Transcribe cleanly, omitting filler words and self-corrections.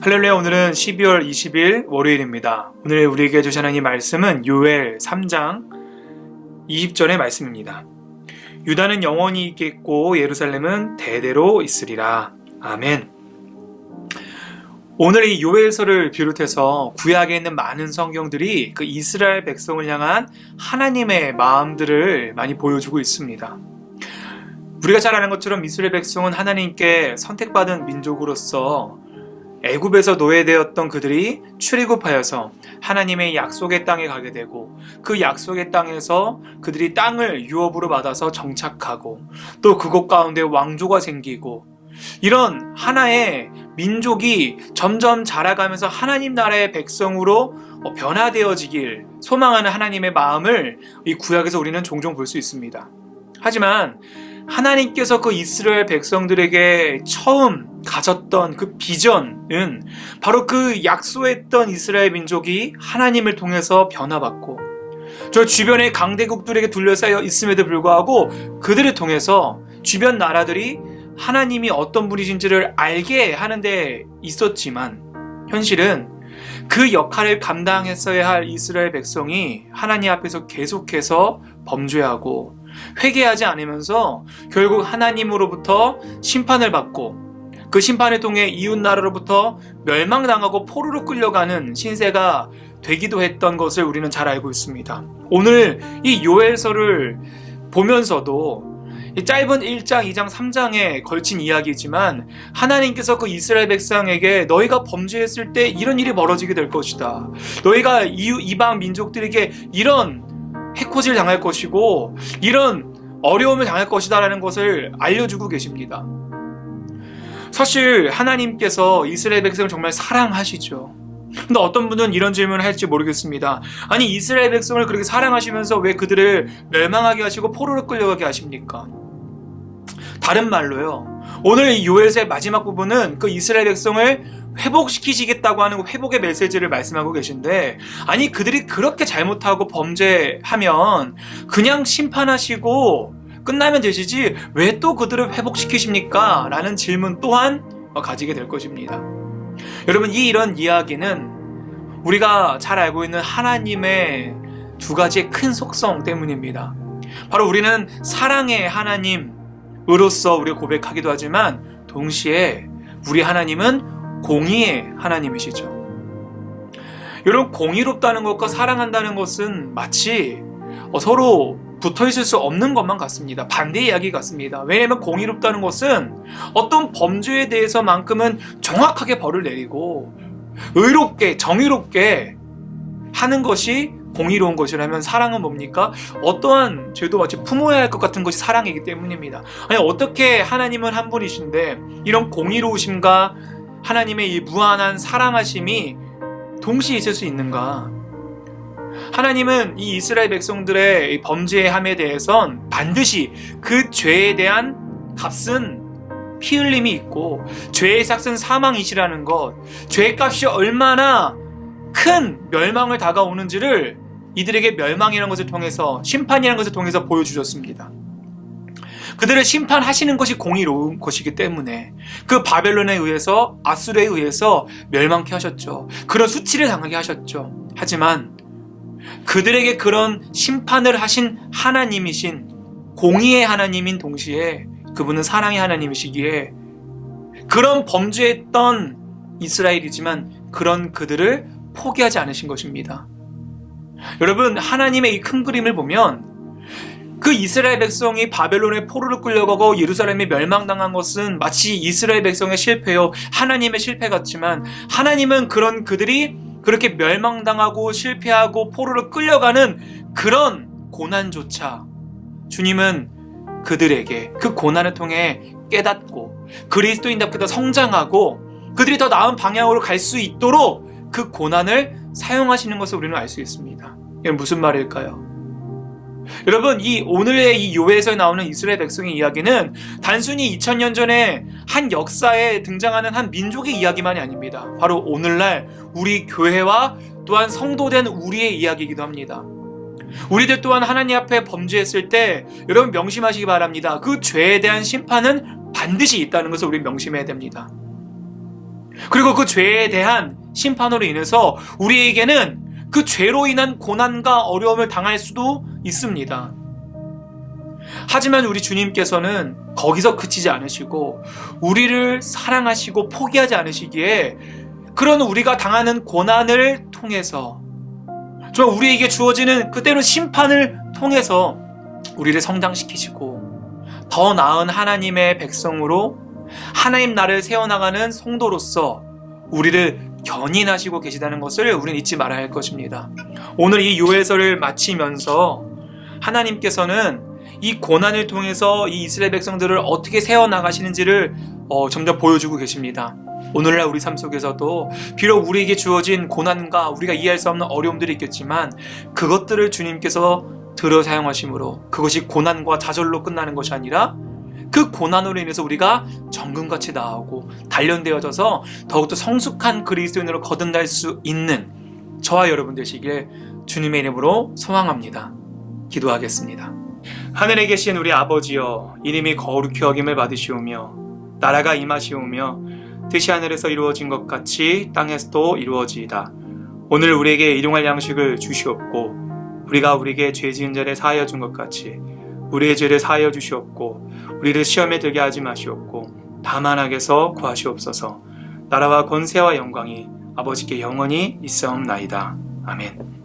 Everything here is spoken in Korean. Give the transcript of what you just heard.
할렐루야. 오늘은 12월 20일 월요일입니다. 오늘 우리에게 주신 하나님 말씀은 요엘 3장 20절의 말씀입니다. 유다는 영원히 있겠고 예루살렘은 대대로 있으리라. 아멘. 오늘 이 요엘서를 비롯해서 구약에 있는 많은 성경들이 그 이스라엘 백성을 향한 하나님의 마음들을 많이 보여주고 있습니다. 우리가 잘 아는 것처럼 이스라엘 백성은 하나님께 선택받은 민족으로서 애굽에서 노예되었던 그들이 출애굽하여서 하나님의 약속의 땅에 가게 되고, 그 약속의 땅에서 그들이 땅을 유업으로 받아서 정착하고, 또 그곳 가운데 왕조가 생기고, 이런 하나의 민족이 점점 자라가면서 하나님 나라의 백성으로 변화되어지길 소망하는 하나님의 마음을 이 구약에서 우리는 종종 볼 수 있습니다. 하지만 하나님께서 그 이스라엘 백성들에게 처음 가졌던 그 비전은 바로 그 약속했던 이스라엘 민족이 하나님을 통해서 변화받고, 저 주변의 강대국들에게 둘러싸여 있음에도 불구하고 그들을 통해서 주변 나라들이 하나님이 어떤 분이신지를 알게 하는 데 있었지만, 현실은 그 역할을 감당했어야 할 이스라엘 백성이 하나님 앞에서 계속해서 범죄하고 회개하지 않으면서 결국 하나님으로부터 심판을 받고, 그 심판을 통해 이웃나라로부터 멸망당하고 포로로 끌려가는 신세가 되기도 했던 것을 우리는 잘 알고 있습니다. 오늘 이 요엘서를 보면서도 이 짧은 1장, 2장, 3장에 걸친 이야기지만, 하나님께서 그 이스라엘 백성에게 너희가 범죄했을 때 이런 일이 벌어지게 될 것이다, 너희가 이방 민족들에게 이런 해코지를 당할 것이고 이런 어려움을 당할 것이다 라는 것을 알려주고 계십니다. 사실 하나님께서 이스라엘 백성을 정말 사랑하시죠. 근데 어떤 분은 이런 질문을 할지 모르겠습니다. 아니, 이스라엘 백성을 그렇게 사랑하시면서 왜 그들을 멸망하게 하시고 포로로 끌려가게 하십니까? 다른 말로요, 오늘 이 요엘서의 마지막 부분은 그 이스라엘 백성을 회복시키시겠다고 하는 회복의 메시지를 말씀하고 계신데, 아니, 그들이 그렇게 잘못하고 범죄하면 그냥 심판하시고 끝나면 되시지 왜 또 그들을 회복시키십니까? 라는 질문 또한 가지게 될 것입니다. 여러분, 이런 이야기는 우리가 잘 알고 있는 하나님의 두 가지의 큰 속성 때문입니다. 바로 우리는 사랑의 하나님으로서 우리가 고백하기도 하지만, 동시에 우리 하나님은 공의의 하나님이시죠. 여러분, 공의롭다는 것과 사랑한다는 것은 마치 서로 붙어있을 수 없는 것만 같습니다. 반대 이야기 같습니다. 왜냐하면 공의롭다는 것은 어떤 범죄에 대해서만큼은 정확하게 벌을 내리고 의롭게, 정의롭게 하는 것이 공의로운 것이라면, 사랑은 뭡니까? 어떠한 죄도 마치 품어야 할 것 같은 것이 사랑이기 때문입니다. 아니, 어떻게 하나님은 한 분이신데 이런 공의로우심과 하나님의 이 무한한 사랑하심이 동시에 있을 수 있는가? 하나님은 이 이스라엘 백성들의 이 범죄함에 대해선 반드시 그 죄에 대한 값은 피 흘림이 있고, 죄의 삭은 사망이시라는 것, 죄의 값이 얼마나 큰 멸망을 다가오는지를 이들에게 멸망이라는 것을 통해서, 심판이라는 것을 통해서 보여주셨습니다. 그들을 심판하시는 것이 공의로운 것이기 때문에 그 바벨론에 의해서, 아수르에 의해서 멸망케 하셨죠. 그런 수치를 당하게 하셨죠. 하지만 그들에게 그런 심판을 하신 하나님이신 공의의 하나님인 동시에 그분은 사랑의 하나님이시기에 그런 범죄했던 이스라엘이지만 그런 그들을 포기하지 않으신 것입니다. 여러분, 하나님의 이 큰 그림을 보면 그 이스라엘 백성이 바벨론의 포로로 끌려가고 예루살렘이 멸망당한 것은 마치 이스라엘 백성의 실패요, 하나님의 실패 같지만, 하나님은 그런 그들이 그렇게 멸망당하고 실패하고 포로로 끌려가는 그런 고난조차 주님은 그들에게 그 고난을 통해 깨닫고 그리스도인답게 더 성장하고 그들이 더 나은 방향으로 갈 수 있도록 그 고난을 사용하시는 것을 우리는 알 수 있습니다. 이건 무슨 말일까요? 여러분, 이 오늘의 이 요엘서에 나오는 이스라엘 백성의 이야기는 단순히 2000년 전에 한 역사에 등장하는 한 민족의 이야기만이 아닙니다. 바로 오늘날 우리 교회와 또한 성도된 우리의 이야기이기도 합니다. 우리들 또한 하나님 앞에 범죄했을 때 여러분 명심하시기 바랍니다. 그 죄에 대한 심판은 반드시 있다는 것을 우리 명심해야 됩니다. 그리고 그 죄에 대한 심판으로 인해서 우리에게는 그 죄로 인한 고난과 어려움을 당할 수도 있습니다. 하지만 우리 주님께서는 거기서 그치지 않으시고 우리를 사랑하시고 포기하지 않으시기에 그런 우리가 당하는 고난을 통해서 정말 우리에게 주어지는 그때는 심판을 통해서 우리를 성장시키시고 더 나은 하나님의 백성으로 하나님 나라를 세워나가는 성도로서 우리를 견인하시고 계시다는 것을 우리는 잊지 말아야 할 것입니다. 오늘 이 요엘서를 마치면서 하나님께서는 이 고난을 통해서 이 이스라엘 백성들을 어떻게 세워나가시는지를 점점 보여주고 계십니다. 오늘날 우리 삶 속에서도 비록 우리에게 주어진 고난과 우리가 이해할 수 없는 어려움들이 있겠지만 그것들을 주님께서 들어 사용하심으로 그것이 고난과 좌절로 끝나는 것이 아니라 그 고난으로 인해서 우리가 정금같이 나아오고 단련되어져서 더욱더 성숙한 그리스도인으로 거듭날 수 있는 저와 여러분 되시길 주님의 이름으로 소망합니다. 기도하겠습니다. 하늘에 계신 우리 아버지여, 이름이 거룩히 여김을 받으시오며 나라가 임하시오며 뜻이 하늘에서 이루어진 것 같이 땅에서도 이루어지이다. 오늘 우리에게 일용할 양식을 주시옵고 우리가 우리에게 죄 지은 자를 사하여 준 것 같이 우리의 죄를 사하여 주시옵고 우리를 시험에 들게 하지 마시옵고 다만 악에서 구하시옵소서. 나라와 권세와 영광이 아버지께 영원히 있사옵나이다. 아멘.